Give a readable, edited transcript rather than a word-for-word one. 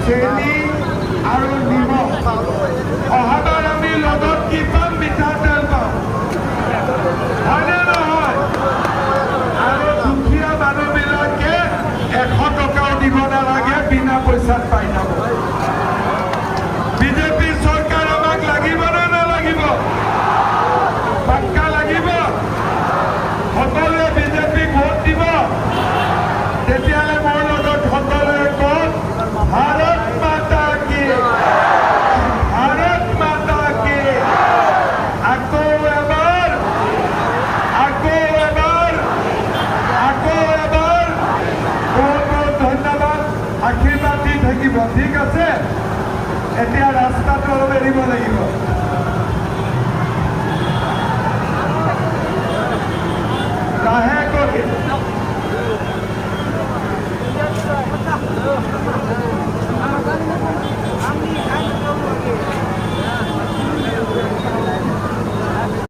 চেনি আৰু নিমখ অহাবাৰ আমি লগত কি পাম মিঠাতেল পাম হয়নে নহয় আৰু দুখীয়া মানুহবিলাকে 100 টকাও দিব নালাগে বিনা পইচাত পাই যাব বিজেপি চৰকাৰ আমাক লাগিব নে নালাগিব পাক্কা লাগিব সকলোৱে বিজেপিক ভোট দিব তেতিয়াহ'লে মোৰ লগত সকলোৱে কওক ভাৰত মাতা কি আকৌ এবাৰ বহুত বহুত ধন্যবাদ আশীৰ্বাদ দি থাকিব ঠিক আছে এতিয়া ৰাস্তাটো অলপ এৰিব লাগিব